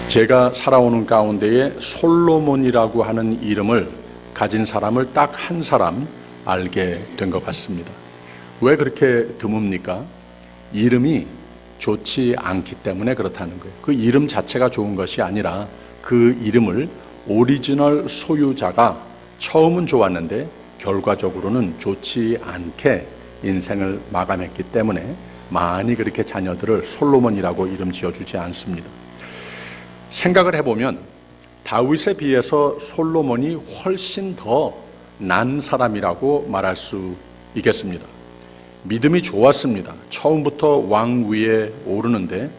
제가 살아오는 가운데에 솔로몬이라고 하는 이름을 가진 사람을 딱 한 사람 알게 된 것 같습니다. 왜 그렇게 드뭅니까? 이름이 좋지 않기 때문에 그렇다는 거예요. 그 이름 자체가 좋은 것이 아니라 그 이름을 오리지널 소유자가 처음은 좋았는데 결과적으로는 좋지 않게 인생을 마감했기 때문에 많이 그렇게 자녀들을 솔로몬이라고 이름 지어주지 않습니다. 생각을 해보면 다윗에 비해서 솔로몬이 훨씬 더 난 사람이라고 말할 수 있겠습니다. 믿음이 좋았습니다. 처음부터 왕 위에 오르는데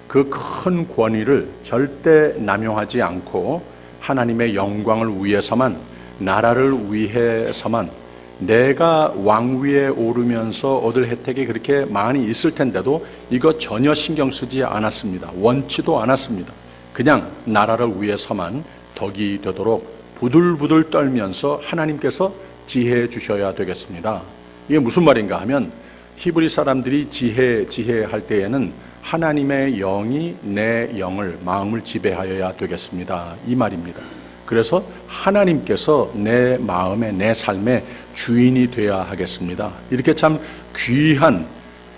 그 큰 권위를 절대 남용하지 않고 하나님의 영광을 위해서만, 나라를 위해서만, 내가 왕 위에 오르면서 얻을 혜택이 그렇게 많이 있을 텐데도 이거 전혀 신경 쓰지 않았습니다. 원치도 않았습니다. 그냥 나라를 위해서만 덕이 되도록 부들부들 떨면서 하나님께서 지혜해 주셔야 되겠습니다. 이게 무슨 말인가 하면 히브리 사람들이 지혜할 때에는 하나님의 영이 내 영을, 마음을 지배하여야 되겠습니다. 이 말입니다. 그래서 하나님께서 내 마음에, 내 삶의 주인이 되어야 하겠습니다. 이렇게 참 귀한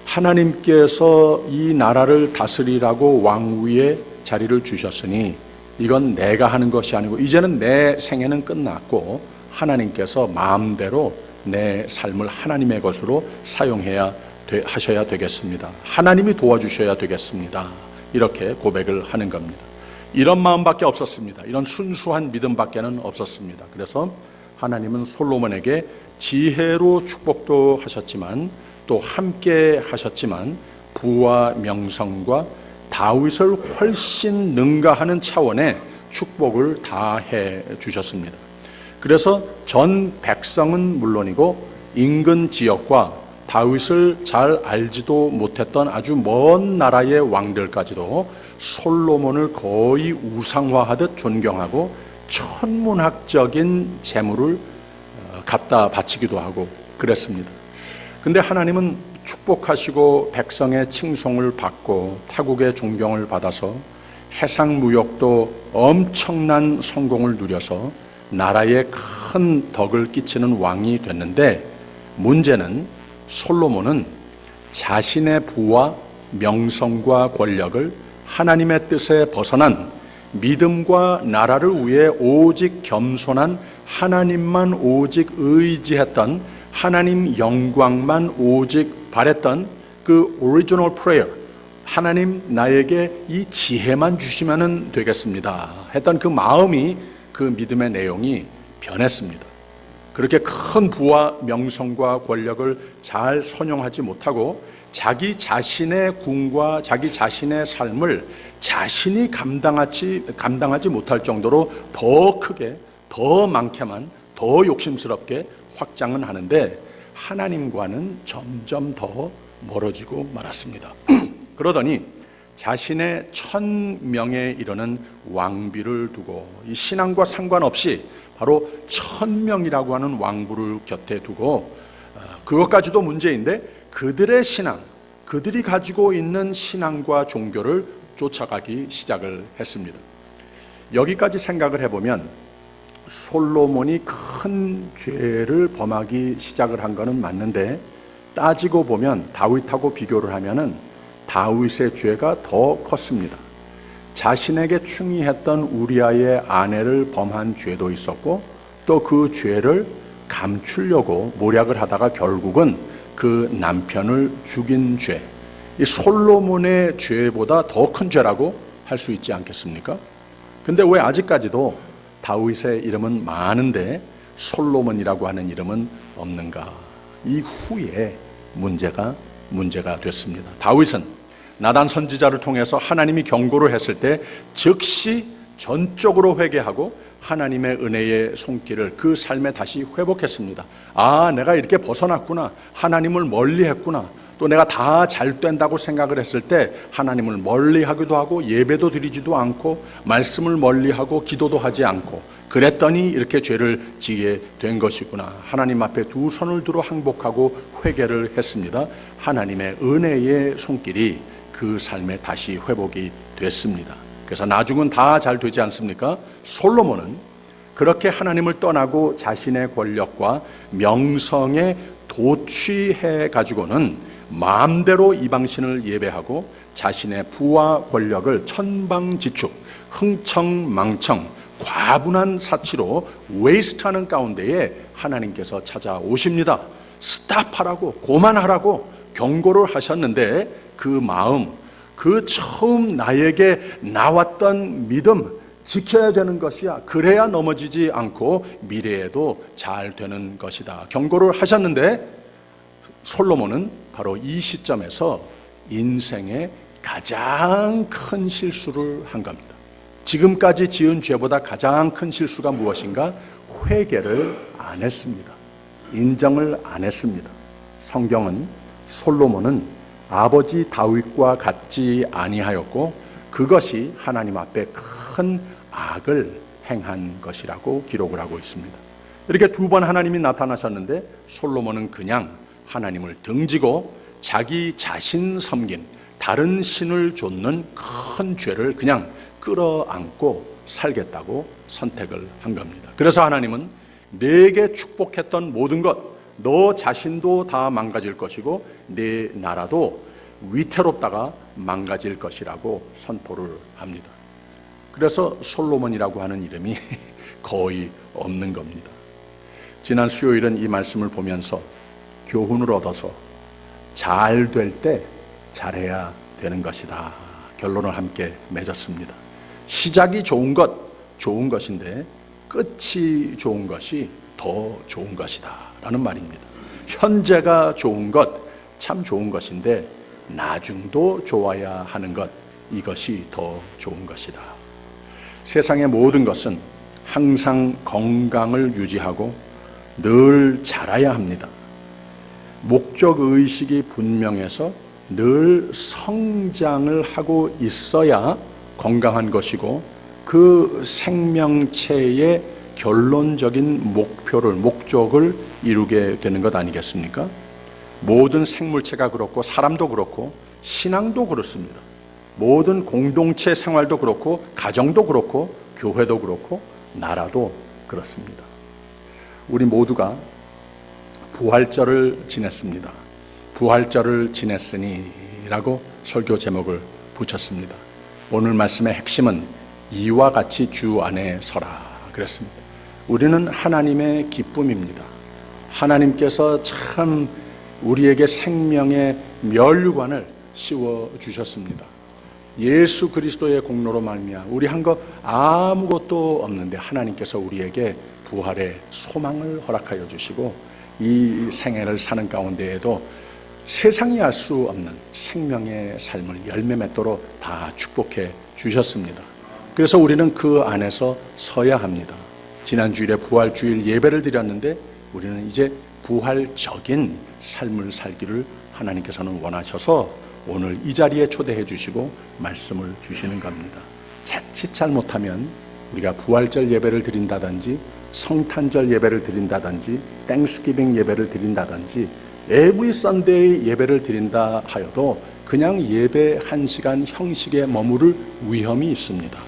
하나님께서 이 나라를 다스리라고 왕 위에 자리를 주셨으니 이건 내가 하는 것이 아니고 이제는 내 생애는 끝났고 하나님께서 마음대로 내 삶을 하나님의 것으로 하셔야 되겠습니다. 하나님이 도와주셔야 되겠습니다. 이렇게 고백을 하는 겁니다. 이런 마음밖에 없었습니다. 이런 순수한 믿음밖에는 없었습니다. 그래서 하나님은 솔로몬에게 지혜로 축복도 하셨지만 또 함께 하셨지만 부와 명성과 다윗을 훨씬 능가하는 차원의 축복을 다 해 주셨습니다. 그래서 전 백성은 물론이고 인근 지역과 다윗을 잘 알지도 못했던 아주 먼 나라의 왕들까지도 솔로몬을 거의 우상화하듯 존경하고 천문학적인 재물을 갖다 바치기도 하고 그랬습니다. 근데 하나님은 축복하시고 백성의 칭송을 받고 타국의 존경을 받아서 해상무역도 엄청난 성공을 누려서 나라에 큰 덕을 끼치는 왕이 됐는데 문제는 솔로몬은 자신의 부와 명성과 권력을 하나님의 뜻에 벗어난 믿음과 나라를 위해 오직 겸손한 하나님만 오직 의지했던, 하나님 영광만 오직 바랬던 그 오리지널 프레이어, 하나님 나에게 이 지혜만 주시면 되겠습니다 했던 그 마음이, 그 믿음의 내용이 변했습니다. 그렇게 큰 부와 명성과 권력을 잘 선용하지 못하고 자기 자신의 궁과 자기 자신의 삶을 자신이 감당하지 못할 정도로 더 크게, 더 많게만, 더 욕심스럽게 확장은 하는데 하나님과는 점점 더 멀어지고 말았습니다. 그러더니 자신의 1000명에 이르는 왕비를 두고 이 신앙과 상관없이 바로 1000명이라고 하는 왕부를 곁에 두고 그것까지도 문제인데 그들의 신앙, 그들이 가지고 있는 신앙과 종교를 쫓아가기 시작을 했습니다. 여기까지 생각을 해보면 솔로몬이 큰 죄를 범하기 시작을 한 것은 맞는데 따지고 보면 다윗하고 비교를 하면은 다윗의 죄가 더 컸습니다. 자신에게 충의했던 우리아의 아내를 범한 죄도 있었고 또 그 죄를 감추려고 모략을 하다가 결국은 그 남편을 죽인 죄, 이 솔로몬의 죄보다 더 큰 죄라고 할 수 있지 않겠습니까? 근데 왜 아직까지도 다윗의 이름은 많은데 솔로몬이라고 하는 이름은 없는가? 이 후에 문제가 됐습니다. 다윗은 나단 선지자를 통해서 하나님이 경고를 했을 때 즉시 전적으로 회개하고 하나님의 은혜의 손길을 그 삶에 다시 회복했습니다. 아, 내가 이렇게 벗어났구나. 하나님을 멀리했구나. 또 내가 다 잘 된다고 생각을 했을 때 하나님을 멀리하기도 하고 예배도 드리지도 않고 말씀을 멀리하고 기도도 하지 않고 그랬더니 이렇게 죄를 지게 된 것이구나. 하나님 앞에 두 손을 들어 항복하고 회개를 했습니다. 하나님의 은혜의 손길이 그 삶에 다시 회복이 됐습니다. 그래서 나중은 다 잘 되지 않습니까? 솔로몬은 그렇게 하나님을 떠나고 자신의 권력과 명성에 도취해 가지고는 마음대로 이방신을 예배하고 자신의 부와 권력을 천방지축, 흥청망청, 과분한 사치로 웨이스트하는 가운데에 하나님께서 찾아오십니다. 스탑하라고, 고만하라고 경고를 하셨는데 그 마음, 그 처음 나에게 나왔던 믿음 지켜야 되는 것이야. 그래야 넘어지지 않고 미래에도 잘 되는 것이다. 경고를 하셨는데 솔로몬은 바로 이 시점에서 인생의 가장 큰 실수를 한 겁니다. 지금까지 지은 죄보다 가장 큰 실수가 무엇인가? 회개를 안 했습니다. 인정을 안 했습니다. 성경은 솔로몬은 아버지 다윗과 같지 아니하였고 그것이 하나님 앞에 큰 악을 행한 것이라고 기록을 하고 있습니다. 이렇게 두 번 하나님이 나타나셨는데 솔로몬은 그냥 하나님을 등지고 자기 자신 섬긴 다른 신을 좇는 큰 죄를 그냥 끌어안고 살겠다고 선택을 한 겁니다. 그래서 하나님은 내게 축복했던 모든 것, 너 자신도 다 망가질 것이고 내 나라도 위태롭다가 망가질 것이라고 선포를 합니다. 그래서 솔로몬이라고 하는 이름이 거의 없는 겁니다. 지난 수요일은 이 말씀을 보면서 교훈을 얻어서 잘 될 때 잘해야 되는 것이다 결론을 함께 맺었습니다. 시작이 좋은 것 좋은 것인데 끝이 좋은 것이 더 좋은 것이다 라는 말입니다. 현재가 좋은 것 참 좋은 것인데 나중도 좋아야 하는 것, 이것이 더 좋은 것이다. 세상의 모든 것은 항상 건강을 유지하고 늘 자라야 합니다. 목적의식이 분명해서 늘 성장을 하고 있어야 건강한 것이고 그 생명체의 결론적인 목적을 이루게 되는 것 아니겠습니까? 모든 생물체가 그렇고 사람도 그렇고 신앙도 그렇습니다. 모든 공동체 생활도 그렇고 가정도 그렇고 교회도 그렇고 나라도 그렇습니다. 우리 모두가 부활절을 지냈습니다. 부활절을 지냈으니 라고 설교 제목을 붙였습니다. 오늘 말씀의 핵심은 이와 같이 주 안에 서라 그랬습니다. 우리는 하나님의 기쁨입니다. 하나님께서 참 우리에게 생명의 면류관을 씌워주셨습니다. 예수 그리스도의 공로로 말미암아 우리 한 것 아무것도 없는데 하나님께서 우리에게 부활의 소망을 허락하여 주시고 이 생애를 사는 가운데에도 세상이 알 수 없는 생명의 삶을 열매 맺도록 다 축복해 주셨습니다. 그래서 우리는 그 안에서 서야 합니다. 지난주일에 부활주일 예배를 드렸는데 우리는 이제 부활적인 삶을 살기를 하나님께서는 원하셔서 오늘 이 자리에 초대해 주시고 말씀을 주시는 겁니다. 자칫 잘못하면 우리가 부활절 예배를 드린다든지 성탄절 예배를 드린다든지 땡스기빙 예배를 드린다든지 에브리 선데이 예배를 드린다 하여도 그냥 예배 한 시간 형식에 머무를 위험이 있습니다.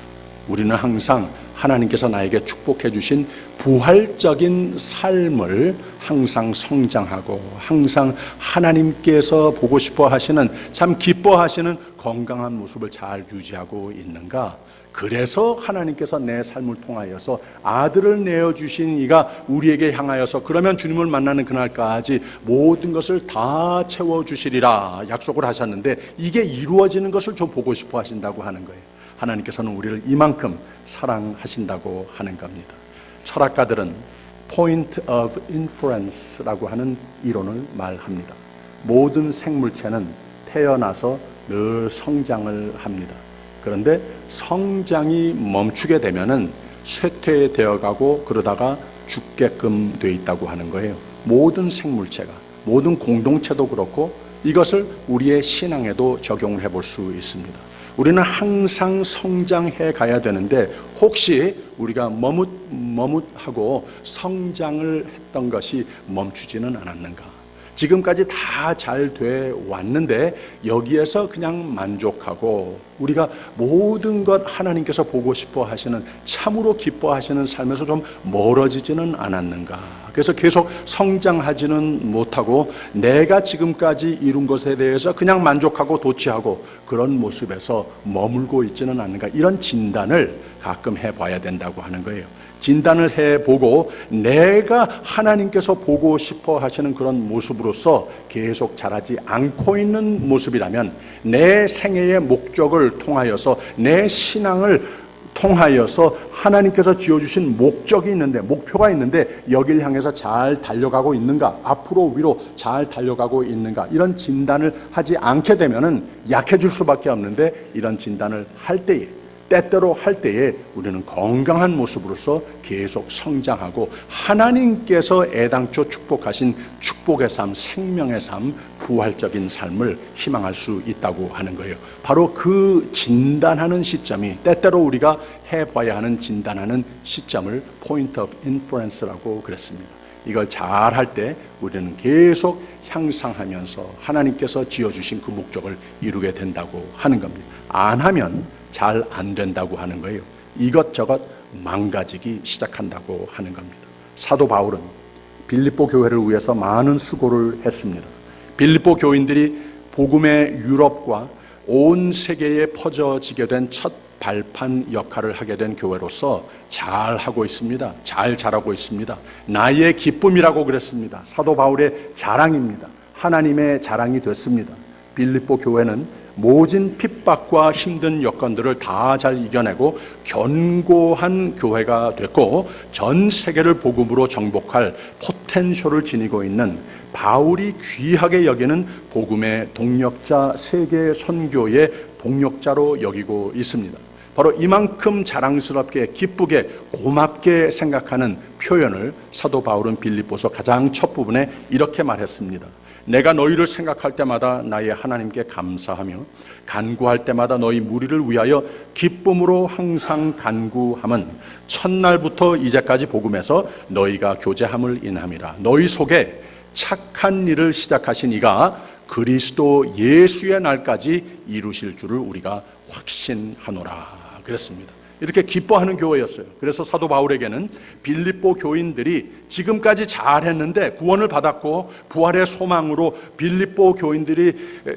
우리는 항상 하나님께서 나에게 축복해 주신 부활적인 삶을 항상 성장하고 항상 하나님께서 보고 싶어 하시는 참 기뻐하시는 건강한 모습을 잘 유지하고 있는가? 그래서 하나님께서 내 삶을 통하여서 아들을 내어주신 이가 우리에게 향하여서 그러면 주님을 만나는 그날까지 모든 것을 다 채워주시리라 약속을 하셨는데 이게 이루어지는 것을 좀 보고 싶어 하신다고 하는 거예요. 하나님께서는 우리를 이만큼 사랑하신다고 하는 겁니다. 철학가들은 Point of Inference라고 하는 이론을 말합니다. 모든 생물체는 태어나서 늘 성장을 합니다. 그런데 성장이 멈추게 되면은 쇠퇴되어 가고 그러다가 죽게끔 돼 있다고 하는 거예요. 모든 생물체가, 모든 공동체도 그렇고 이것을 우리의 신앙에도 적용을 해볼 수 있습니다. 우리는 항상 성장해 가야 되는데 혹시 우리가 머뭇하고 성장을 했던 것이 멈추지는 않았는가? 지금까지 다 잘 돼 왔는데 여기에서 그냥 만족하고 우리가 모든 것 하나님께서 보고 싶어 하시는, 참으로 기뻐하시는 삶에서 좀 멀어지지는 않았는가. 그래서 계속 성장하지는 못하고 내가 지금까지 이룬 것에 대해서 그냥 만족하고 도취하고 그런 모습에서 머물고 있지는 않는가. 이런 진단을 가끔 해봐야 된다고 하는 거예요. 진단을 해보고 내가 하나님께서 보고 싶어 하시는 그런 모습으로서 계속 자라지 않고 있는 모습이라면, 내 생애의 목적을 통하여서, 내 신앙을 통하여서 하나님께서 지어주신 목적이 있는데, 목표가 있는데 여길 향해서 잘 달려가고 있는가, 앞으로 위로 잘 달려가고 있는가, 이런 진단을 하지 않게 되면은 약해질 수밖에 없는데, 이런 진단을 할 때에, 때때로 할 때에 우리는 건강한 모습으로서 계속 성장하고 하나님께서 애당초 축복하신 축복의 삶, 생명의 삶, 부활적인 삶을 희망할 수 있다고 하는 거예요. 바로 그 진단하는 시점이, 때때로 우리가 해봐야 하는 진단하는 시점을 Point of Inference라고 그랬습니다. 이걸 잘 할 때 우리는 계속 향상하면서 하나님께서 지어주신 그 목적을 이루게 된다고 하는 겁니다. 안 하면 잘 안 된다고 하는 거예요. 이것저것 망가지기 시작한다고 하는 겁니다. 사도 바울은 빌립보 교회를 위해서 많은 수고를 했습니다. 빌립보 교인들이 복음의 유럽과 온 세계에 퍼져지게 된 첫 발판 역할을 하게 된 교회로서 잘 하고 있습니다. 잘 자라고 있습니다. 나의 기쁨이라고 그랬습니다. 사도 바울의 자랑입니다. 하나님의 자랑이 됐습니다. 빌립보 교회는 모진 핍박과 힘든 여건들을 다 잘 이겨내고 견고한 교회가 됐고, 전 세계를 복음으로 정복할 포텐셜을 지니고 있는, 바울이 귀하게 여기는 복음의 동력자, 세계 선교의 동력자로 여기고 있습니다. 바로 이만큼 자랑스럽게, 기쁘게, 고맙게 생각하는 표현을 사도 바울은 빌립보서 가장 첫 부분에 이렇게 말했습니다. 내가 너희를 생각할 때마다 나의 하나님께 감사하며 간구할 때마다 너희 무리를 위하여 기쁨으로 항상 간구함은 첫날부터 이제까지 복음에서 너희가 교제함을 인함이라. 너희 속에 착한 일을 시작하신 이가 그리스도 예수의 날까지 이루실 줄을 우리가 확신하노라 그랬습니다. 이렇게 기뻐하는 교회였어요. 그래서 사도 바울에게는 빌립보 교인들이 지금까지 잘했는데 구원을 받았고 부활의 소망으로 빌립보 교인들이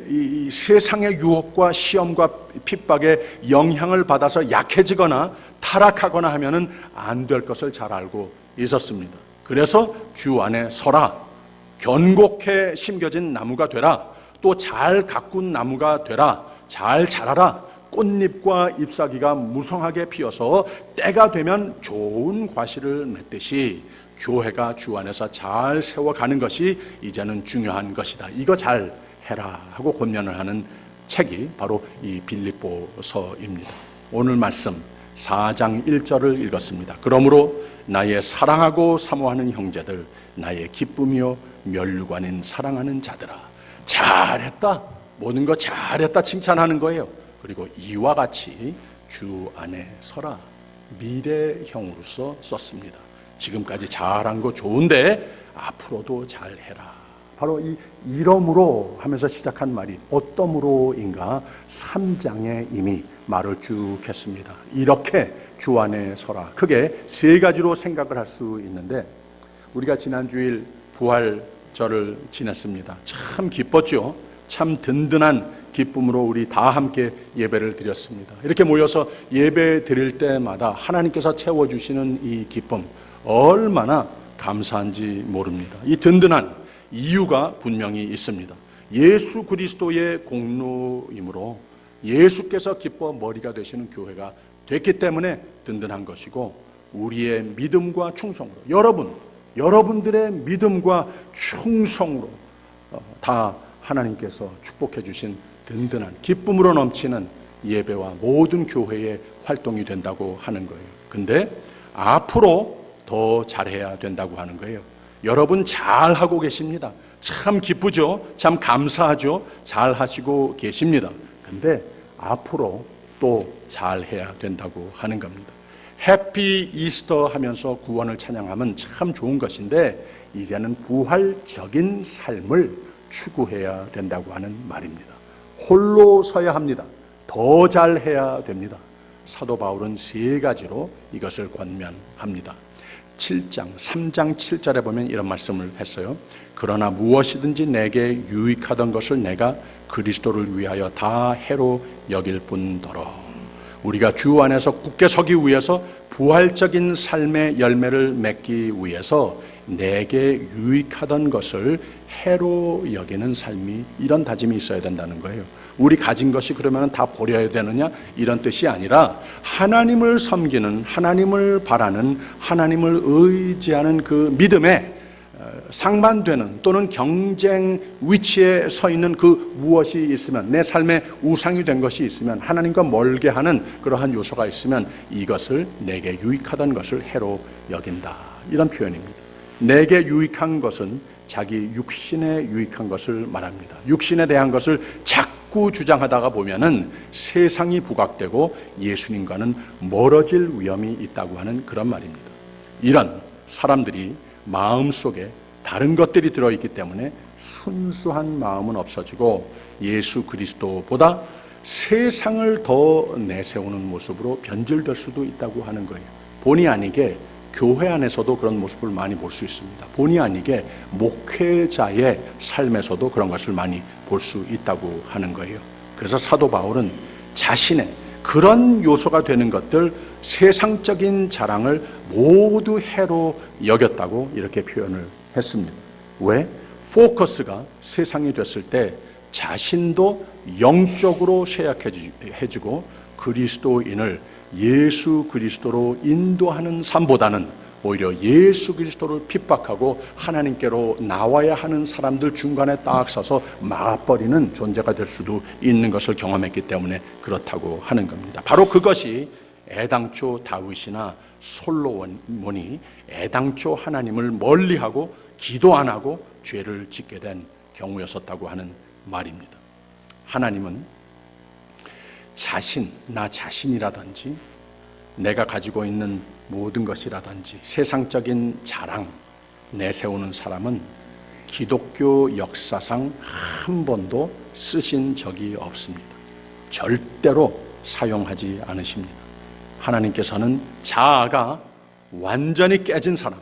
이 세상의 유혹과 시험과 핍박에 영향을 받아서 약해지거나 타락하거나 하면은 안 될 것을 잘 알고 있었습니다. 그래서 주 안에 서라, 견고케 심겨진 나무가 되라, 또 잘 가꾼 나무가 되라, 잘 자라라, 꽃잎과 잎사귀가 무성하게 피어서 때가 되면 좋은 과실을 맺듯이 교회가 주 안에서 잘 세워가는 것이 이제는 중요한 것이다. 이거 잘 해라 하고 권면을 하는 책이 바로 이 빌립보서입니다. 오늘 말씀 4장 1절을 읽었습니다. 그러므로 나의 사랑하고 사모하는 형제들, 나의 기쁨이요 면류관인 사랑하는 자들아, 잘했다, 모든 거 잘했다 칭찬하는 거예요. 그리고 이와 같이 주 안에 서라, 미래형으로서 썼습니다. 지금까지 잘한 거 좋은데 앞으로도 잘해라. 바로 이 이러므로 하면서 시작한 말이 어떠므로인가 3장에 이미 말을 쭉 했습니다. 이렇게 주 안에 서라. 크게 세 가지로 생각을 할 수 있는데, 우리가 지난 주일 부활절을 지냈습니다. 참 기뻤죠. 참 든든한 기쁨으로 우리 다 함께 예배를 드렸습니다. 이렇게 모여서 예배 드릴 때마다 하나님께서 채워주시는 이 기쁨, 얼마나 감사한지 모릅니다. 이 든든한 이유가 분명히 있습니다. 예수 그리스도의 공로이므로 예수께서 기뻐 머리가 되시는 교회가 됐기 때문에 든든한 것이고, 우리의 믿음과 충성으로, 여러분들의 믿음과 충성으로 다 하나님께서 축복해 주신 든든한 기쁨으로 넘치는 예배와 모든 교회의 활동이 된다고 하는 거예요. 근데 앞으로 더 잘해야 된다고 하는 거예요. 여러분 잘하고 계십니다. 참 기쁘죠? 참 감사하죠? 잘하시고 계십니다. 근데 앞으로 또 잘해야 된다고 하는 겁니다. 해피 이스터 하면서 구원을 찬양하면 참 좋은 것인데, 이제는 부활적인 삶을 추구해야 된다고 하는 말입니다. 홀로 서야 합니다. 더 잘해야 됩니다. 사도 바울은 세 가지로 이것을 권면합니다. 3장 7절에 보면 이런 말씀을 했어요. 그러나 무엇이든지 내게 유익하던 것을 내가 그리스도를 위하여 다 해로 여길 뿐더러. 우리가 주 안에서 굳게 서기 위해서 부활적인 삶의 열매를 맺기 위해서 내게 유익하던 것을 해로 여기는 삶이, 이런 다짐이 있어야 된다는 거예요. 우리 가진 것이 그러면 다 버려야 되느냐, 이런 뜻이 아니라 하나님을 섬기는, 하나님을 바라는, 하나님을 의지하는 그 믿음에 상반되는 또는 경쟁 위치에 서 있는 그 무엇이 있으면, 내 삶에 우상이 된 것이 있으면, 하나님과 멀게 하는 그러한 요소가 있으면 이것을 내게 유익하던 것을 해로 여긴다, 이런 표현입니다. 내게 유익한 것은 자기 육신에 유익한 것을 말합니다. 육신에 대한 것을 자꾸 주장하다가 보면은 세상이 부각되고 예수님과는 멀어질 위험이 있다고 하는 그런 말입니다. 이런 사람들이 마음속에 다른 것들이 들어있기 때문에 순수한 마음은 없어지고 예수 그리스도보다 세상을 더 내세우는 모습으로 변질될 수도 있다고 하는 거예요. 본의 아니게 교회 안에서도 그런 모습을 많이 볼 수 있습니다. 본의 아니게 목회자의 삶에서도 그런 것을 많이 볼 수 있다고 하는 거예요. 그래서 사도 바울은 자신의 그런 요소가 되는 것들, 세상적인 자랑을 모두 해로 여겼다고 이렇게 표현을 했습니다. 왜? 포커스가 세상이 됐을 때 자신도 영적으로 쇠약해지고 그리스도인을 예수 그리스도로 인도하는 삶보다는 오히려 예수 그리스도를 핍박하고 하나님께로 나와야 하는 사람들 중간에 딱 서서 막아버리는 존재가 될 수도 있는 것을 경험했기 때문에 그렇다고 하는 겁니다. 바로 그것이 애당초 다윗이나 솔로몬이 애당초 하나님을 멀리하고 기도 안 하고 죄를 짓게 된 경우였었다고 하는 말입니다. 하나님은 나 자신이라든지 내가 가지고 있는 모든 것이라든지 세상적인 자랑 내세우는 사람은 기독교 역사상 한 번도 쓰신 적이 없습니다. 절대로 사용하지 않으십니다. 하나님께서는 자아가 완전히 깨진 사람,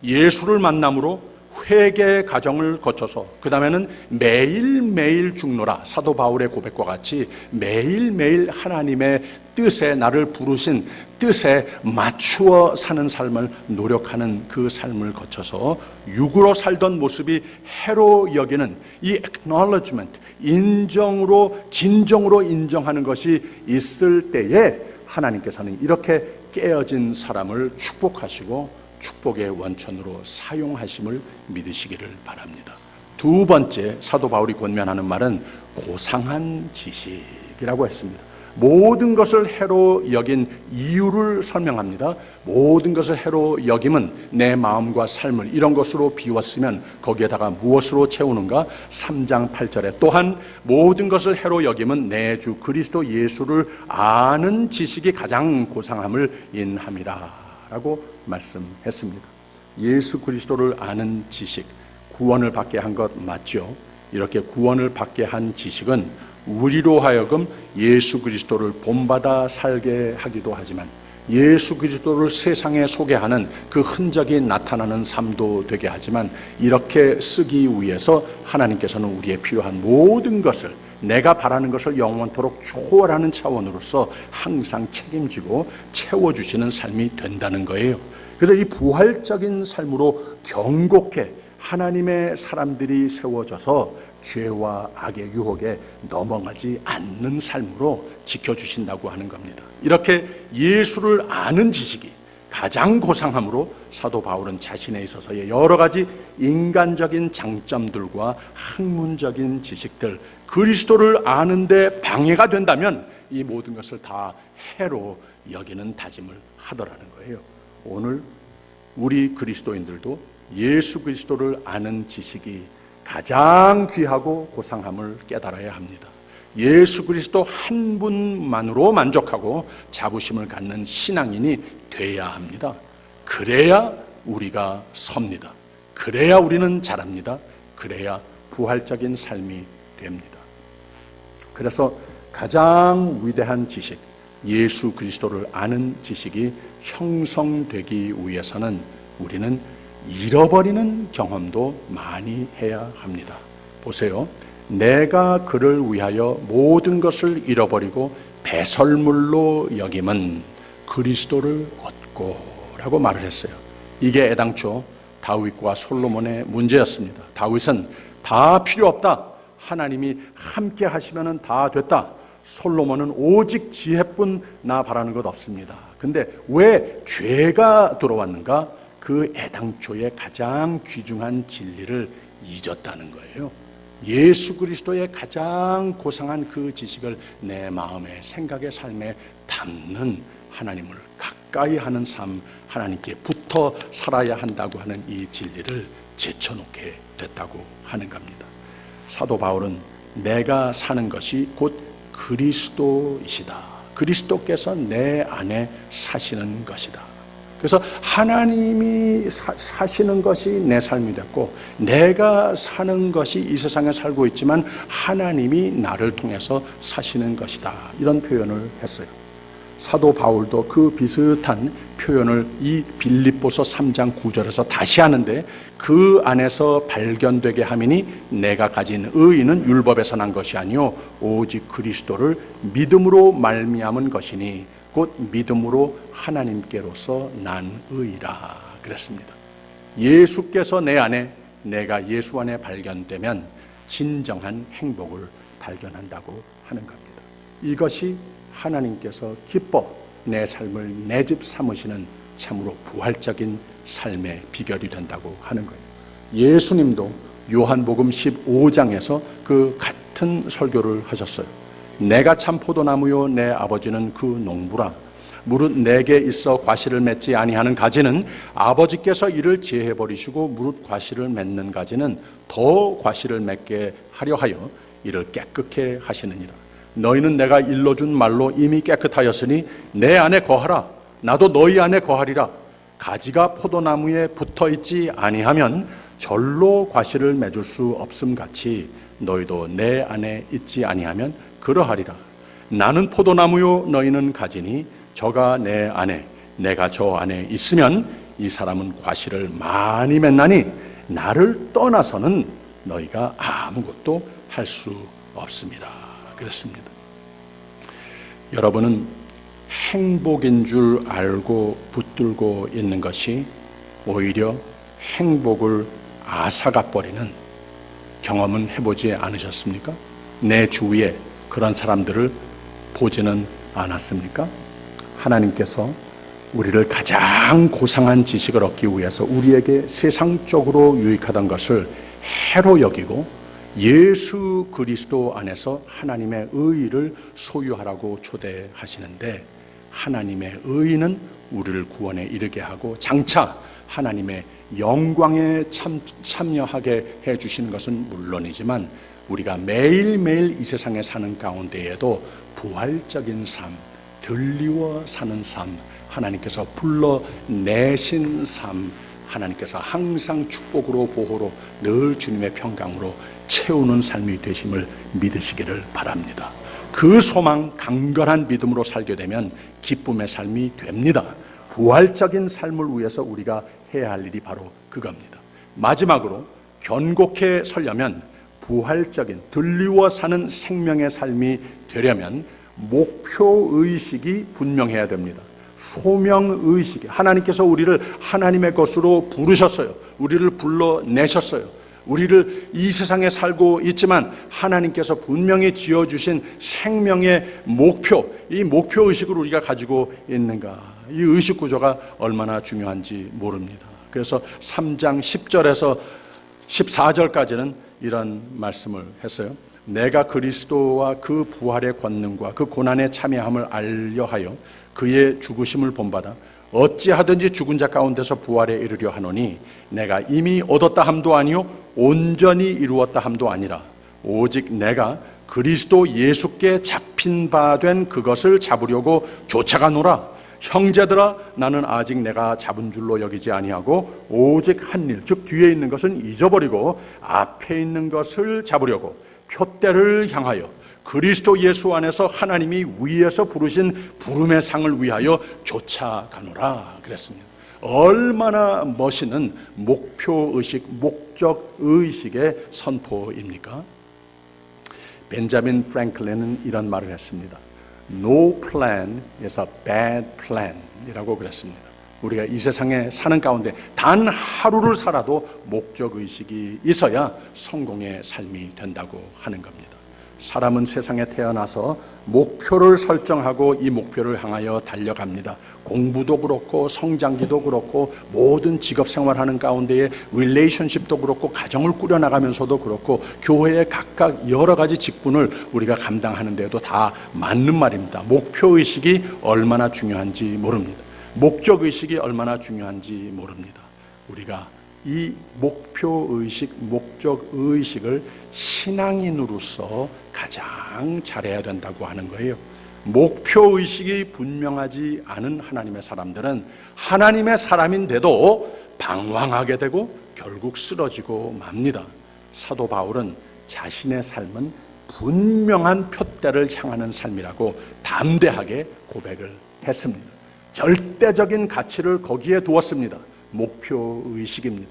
예수를 만남으로 회개 과정을 거쳐서 그 다음에는 매일매일 죽노라, 사도 바울의 고백과 같이 매일매일 하나님의 뜻에, 나를 부르신 뜻에 맞추어 사는 삶을 노력하는 그 삶을 거쳐서 육으로 살던 모습이 해로 여기는 이 acknowledgement, 인정으로, 진정으로 인정하는 것이 있을 때에 하나님께서는 이렇게 깨어진 사람을 축복하시고 축복의 원천으로 사용하심을 믿으시기를 바랍니다. 두 번째 사도 바울이 권면하는 말은 고상한 지식이라고 했습니다. 모든 것을 해로 여긴 이유를 설명합니다. 모든 것을 해로 여김은 내 마음과 삶을 이런 것으로 비웠으면 거기에다가 무엇으로 채우는가? 3장 8절에 또한 모든 것을 해로 여김은 내 주 그리스도 예수를 아는 지식이 가장 고상함을 인함이라 라고 말씀했습니다. 예수 그리스도를 아는 지식, 구원을 받게 한 것 맞죠? 이렇게 구원을 받게 한 지식은 우리로 하여금 예수 그리스도를 본받아 살게 하기도 하지만 예수 그리스도를 세상에 소개하는 그 흔적이 나타나는 삶도 되게 하지만 이렇게 쓰기 위해서 하나님께서는 우리의 필요한 모든 것을, 내가 바라는 것을 영원토록 초월하는 차원으로서 항상 책임지고 채워주시는 삶이 된다는 거예요. 그래서 이 부활적인 삶으로 경고케 하나님의 사람들이 세워져서 죄와 악의 유혹에 넘어가지 않는 삶으로 지켜주신다고 하는 겁니다. 이렇게 예수를 아는 지식이 가장 고상함으로 사도 바울은 자신에 있어서의 여러 가지 인간적인 장점들과 학문적인 지식들, 그리스도를 아는데 방해가 된다면 이 모든 것을 다 해로 여기는 다짐을 하더라는 거예요. 오늘 우리 그리스도인들도 예수 그리스도를 아는 지식이 가장 귀하고 고상함을 깨달아야 합니다. 예수 그리스도 한 분만으로 만족하고 자부심을 갖는 신앙인이 돼야 합니다. 그래야 우리가 섭니다. 그래야 우리는 자랍니다. 그래야 부활적인 삶이 됩니다. 그래서 가장 위대한 지식, 예수 그리스도를 아는 지식이 형성되기 위해서는 우리는 잃어버리는 경험도 많이 해야 합니다. 보세요. 내가 그를 위하여 모든 것을 잃어버리고 배설물로 여김은 그리스도를 얻고 라고 말을 했어요. 이게 애당초 다윗과 솔로몬의 문제였습니다. 다윗은 다 필요 없다. 하나님이 함께 하시면 다 됐다. 솔로몬은 오직 지혜뿐 나 바라는 것 없습니다. 근데 왜 죄가 들어왔는가? 그 애당초의 가장 귀중한 진리를 잊었다는 거예요. 예수 그리스도의 가장 고상한 그 지식을 내 마음에, 생각의 삶에 담는 하나님을 가까이 하는 삶, 하나님께 붙어 살아야 한다고 하는 이 진리를 제쳐놓게 됐다고 하는 겁니다. 사도 바울은 내가 사는 것이 곧 그리스도이시다. 그리스도께서 내 안에 사시는 것이다. 그래서 하나님이 사시는 것이 내 삶이 됐고, 내가 사는 것이 이 세상에 살고 있지만 하나님이 나를 통해서 사시는 것이다. 이런 표현을 했어요. 사도 바울도 그 비슷한 표현을 이 빌립보서 3장 9절에서 다시 하는데, 그 안에서 발견되게 함이니 내가 가진 의의는 율법에서 난 것이 아니요 오직 그리스도를 믿음으로 말미암은 것이니 곧 믿음으로 하나님께로서 난 의라 그랬습니다. 예수께서 내 안에, 내가 예수 안에 발견되면 진정한 행복을 발견한다고 하는 겁니다. 이것이 하나님께서 기뻐 내 삶을 내 집 삼으시는 참으로 부활적인 삶의 비결이 된다고 하는 거예요. 예수님도 요한복음 15장에서 그 같은 설교를 하셨어요. 내가 참 포도나무요 내 아버지는 그 농부라. 무릇 내게 있어 과실을 맺지 아니하는 가지는 아버지께서 이를 제해 버리시고 무릇 과실을 맺는 가지는 더 과실을 맺게 하려 하여 이를 깨끗게 하시느니라. 너희는 내가 일러준 말로 이미 깨끗하였으니 내 안에 거하라. 나도 너희 안에 거하리라. 가지가 포도나무에 붙어있지 아니하면 절로 과실을 맺을 수 없음 같이 너희도 내 안에 있지 아니하면 그러하리라. 나는 포도나무요 너희는 가지니 저가 내 안에 내가 저 안에 있으면 이 사람은 과실을 많이 맺나니 나를 떠나서는 너희가 아무것도 할 수 없습니다. 그렇습니다. 여러분은 행복인 줄 알고 붙들고 있는 것이 오히려 행복을 앗아가버리는 경험은 해보지 않으셨습니까? 내 주위에 그런 사람들을 보지는 않았습니까? 하나님께서 우리를 가장 고상한 지식을 얻기 위해서 우리에게 세상적으로 유익하던 것을 해로 여기고 예수 그리스도 안에서 하나님의 의의를 소유하라고 초대하시는데, 하나님의 의의는 우리를 구원에 이르게 하고 장차 하나님의 영광에 참여하게 해주시는 것은 물론이지만 우리가 매일매일 이 세상에 사는 가운데에도 부활적인 삶, 들리워 사는 삶, 하나님께서 불러내신 삶, 하나님께서 항상 축복으로 보호로 늘 주님의 평강으로 채우는 삶이 되심을 믿으시기를 바랍니다. 그 소망, 강건한 믿음으로 살게 되면 기쁨의 삶이 됩니다. 부활적인 삶을 위해서 우리가 해야 할 일이 바로 그겁니다. 마지막으로 견고케 서려면, 부활적인 들리워 사는 생명의 삶이 되려면 목표의식이 분명해야 됩니다. 소명의식, 하나님께서 우리를 하나님의 것으로 부르셨어요. 우리를 불러내셨어요. 우리를 이 세상에 살고 있지만 하나님께서 분명히 지어주신 생명의 목표, 이 목표의식을 우리가 가지고 있는가, 이 의식 구조가 얼마나 중요한지 모릅니다. 그래서 3장 10절에서 14절까지는 이런 말씀을 했어요. 내가 그리스도와 그 부활의 권능과 그 고난의 참여함을 알려하여 그의 죽으심을 본받아 어찌하든지 죽은 자 가운데서 부활에 이르려 하노니 내가 이미 얻었다 함도 아니요 온전히 이루었다 함도 아니라 오직 내가 그리스도 예수께 잡힌 바 된 그것을 잡으려고 쫓아가노라. 형제들아, 나는 아직 내가 잡은 줄로 여기지 아니하고 오직 한 일, 즉 뒤에 있는 것은 잊어버리고 앞에 있는 것을 잡으려고 표대를 향하여 그리스도 예수 안에서 하나님이 위에서 부르신 부름의 상을 위하여 쫓아가노라 그랬습니다. 얼마나 멋있는 목표의식, 목적의식의 선포입니까? 벤자민 프랭클린은 이런 말을 했습니다. No plan is a bad plan 이라고 그랬습니다. 우리가 이 세상에 사는 가운데 단 하루를 살아도 목적의식이 있어야 성공의 삶이 된다고 하는 겁니다. 사람은 세상에 태어나서 목표를 설정하고 이 목표를 향하여 달려갑니다. 공부도 그렇고 성장기도 그렇고 모든 직업생활하는 가운데에 릴레이션십도 그렇고 가정을 꾸려나가면서도 그렇고 교회의 각각 여러 가지 직분을 우리가 감당하는 데도 다 맞는 말입니다. 목표의식이 얼마나 중요한지 모릅니다. 목적의식이 얼마나 중요한지 모릅니다. 우리가 이 목표의식, 목적의식을 신앙인으로서 가장 잘해야 된다고 하는 거예요. 목표의식이 분명하지 않은 하나님의 사람들은 하나님의 사람인데도 방황하게 되고 결국 쓰러지고 맙니다. 사도 바울은 자신의 삶은 분명한 표대를 향하는 삶이라고 담대하게 고백을 했습니다. 절대적인 가치를 거기에 두었습니다. 목표의식입니다.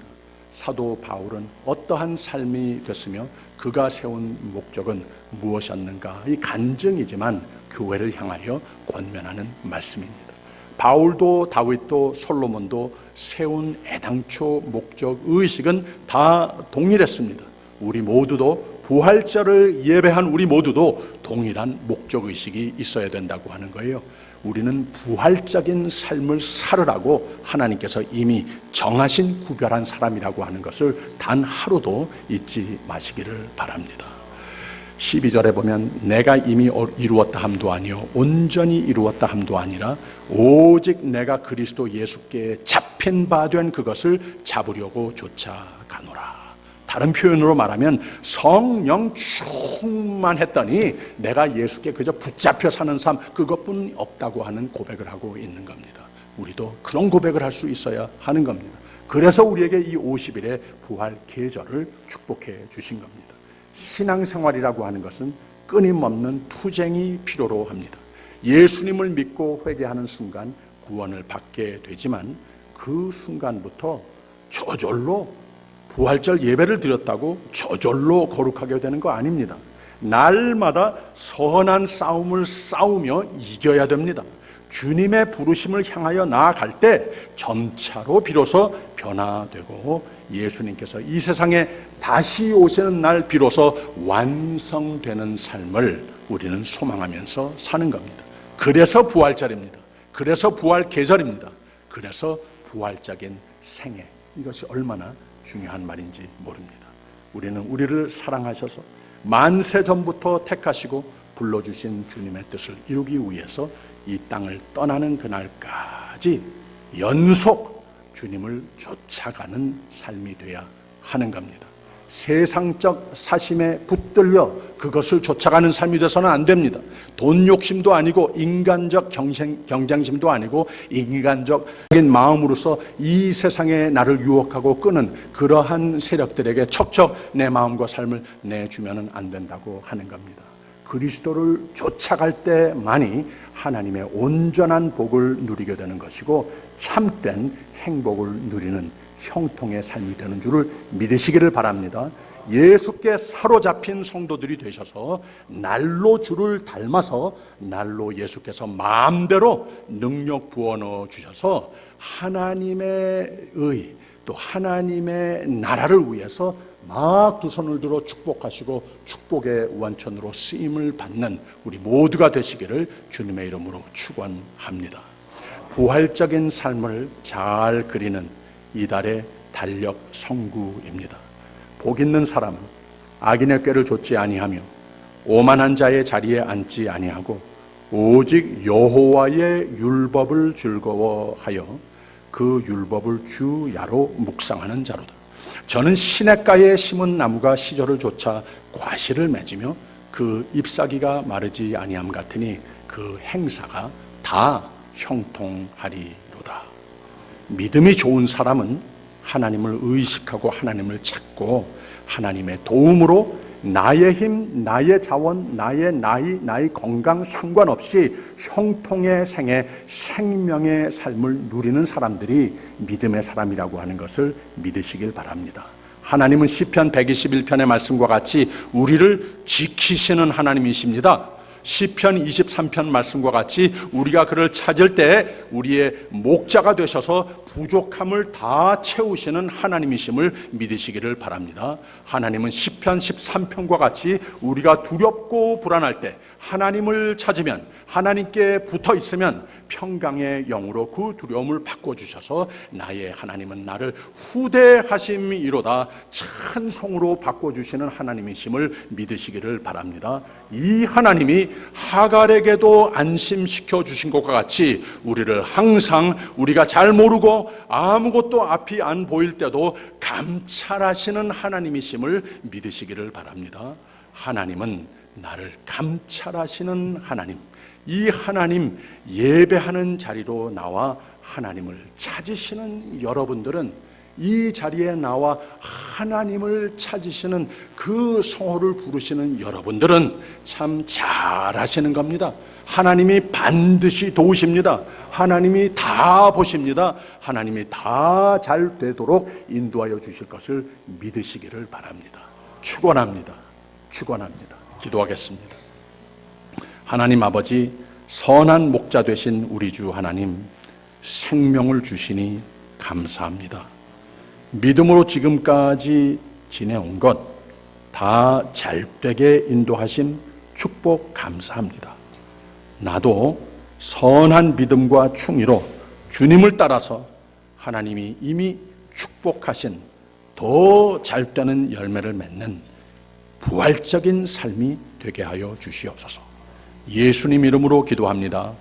사도 바울은 어떠한 삶이 됐으며 그가 세운 목적은 무엇이었는가? 이 간증이지만 교회를 향하여 권면하는 말씀입니다. 바울도 다윗도 솔로몬도 세운 애당초 목적의식은 다 동일했습니다. 우리 모두도 부활절을 예배한 우리 모두도 동일한 목적의식이 있어야 된다고 하는 거예요. 우리는 부활적인 삶을 살으라고 하나님께서 이미 정하신 구별한 사람이라고 하는 것을 단 하루도 잊지 마시기를 바랍니다. 12절에 보면 내가 이미 이루었다 함도 아니요 온전히 이루었다 함도 아니라 오직 내가 그리스도 예수께 잡힌 바 된 그것을 잡으려고 쫓아가노라. 다른 표현으로 말하면 성령 충만했더니 내가 예수께 그저 붙잡혀 사는 삶 그것뿐 없다고 하는 고백을 하고 있는 겁니다. 우리도 그런 고백을 할 수 있어야 하는 겁니다. 그래서 우리에게 이 50일의 부활 계절을 축복해 주신 겁니다. 신앙생활이라고 하는 것은 끊임없는 투쟁이 필요로 합니다. 예수님을 믿고 회개하는 순간 구원을 받게 되지만 그 순간부터 저절로 부활절 예배를 드렸다고 저절로 거룩하게 되는 거 아닙니다. 날마다 선한 싸움을 싸우며 이겨야 됩니다. 주님의 부르심을 향하여 나아갈 때 점차로 비로소 변화되고 예수님께서 이 세상에 다시 오시는 날 비로소 완성되는 삶을 우리는 소망하면서 사는 겁니다. 그래서 부활절입니다. 그래서 부활 계절입니다. 그래서 부활적인 생애, 이것이 얼마나 중요한 말인지 모릅니다. 우리는 우리를 사랑하셔서 만세 전부터 택하시고 불러주신 주님의 뜻을 이루기 위해서 이 땅을 떠나는 그날까지 연속 주님을 쫓아가는 삶이 되어야 하는 겁니다. 세상적 사심에 붙들려 그것을 쫓아가는 삶이 돼서는 안 됩니다. 돈 욕심도 아니고 인간적 경쟁심도 아니고 인간적인 마음으로서 이 세상에 나를 유혹하고 끄는 그러한 세력들에게 척척 내 마음과 삶을 내주면 안 된다고 하는 겁니다. 그리스도를 쫓아갈 때만이 하나님의 온전한 복을 누리게 되는 것이고 참된 행복을 누리는 형통의 삶이 되는 줄을 믿으시기를 바랍니다. 예수께 사로잡힌 성도들이 되셔서 날로 주를 닮아서 날로 예수께서 마음대로 능력 부어넣어 주셔서 하나님의 의 또 하나님의 나라를 위해서 막 두 손을 들어 축복하시고 축복의 원천으로 쓰임을 받는 우리 모두가 되시기를 주님의 이름으로 축원합니다. 부활적인 삶을 잘 그리는 이달의 달력 성구입니다. 복 있는 사람은 악인의 꾀를 좇지 아니하며 오만한 자의 자리에 앉지 아니하고 오직 여호와의 율법을 즐거워하여 그 율법을 주야로 묵상하는 자로다. 저는 시냇가에 심은 나무가 시절을 좇아 과실을 맺으며 그 잎사귀가 마르지 아니함 같으니 그 행사가 다 형통하리로다. 믿음이 좋은 사람은 하나님을 의식하고 하나님을 찾고 하나님의 도움으로 나의 힘, 나의 자원, 나의 나이, 나의 건강 상관없이 형통의 생애, 생명의 삶을 누리는 사람들이 믿음의 사람이라고 하는 것을 믿으시길 바랍니다. 하나님은 시편 121편의 말씀과 같이 우리를 지키시는 하나님이십니다. 시편 23편 말씀과 같이 우리가 그를 찾을 때 우리의 목자가 되셔서 부족함을 다 채우시는 하나님이심을 믿으시기를 바랍니다. 하나님은 시편 13편과 같이 우리가 두렵고 불안할 때 하나님을 찾으면, 하나님께 붙어 있으면 평강의 영으로 그 두려움을 바꿔주셔서 나의 하나님은 나를 후대하심이로다 찬송으로 바꿔주시는 하나님이심을 믿으시기를 바랍니다. 이 하나님이 하갈에게도 안심시켜 주신 것과 같이 우리를 항상 우리가 잘 모르고 아무것도 앞이 안 보일 때도 감찰하시는 하나님이심을 믿으시기를 바랍니다. 하나님은 나를 감찰하시는 하나님, 이 하나님 예배하는 자리로 나와 하나님을 찾으시는 여러분들은, 이 자리에 나와 하나님을 찾으시는 그 성호를 부르시는 여러분들은 참 잘하시는 겁니다. 하나님이 반드시 도우십니다. 하나님이 다 보십니다. 하나님이 다 잘 되도록 인도하여 주실 것을 믿으시기를 바랍니다. 축원합니다. 축원합니다. 기도하겠습니다. 하나님 아버지, 선한 목자 되신 우리 주 하나님, 생명을 주시니 감사합니다. 믿음으로 지금까지 지내온 것 다 잘되게 인도하신 축복 감사합니다. 나도 선한 믿음과 충의로 주님을 따라서 하나님이 이미 축복하신 더 잘되는 열매를 맺는 부활적인 삶이 되게 하여 주시옵소서. 예수님 이름으로 기도합니다.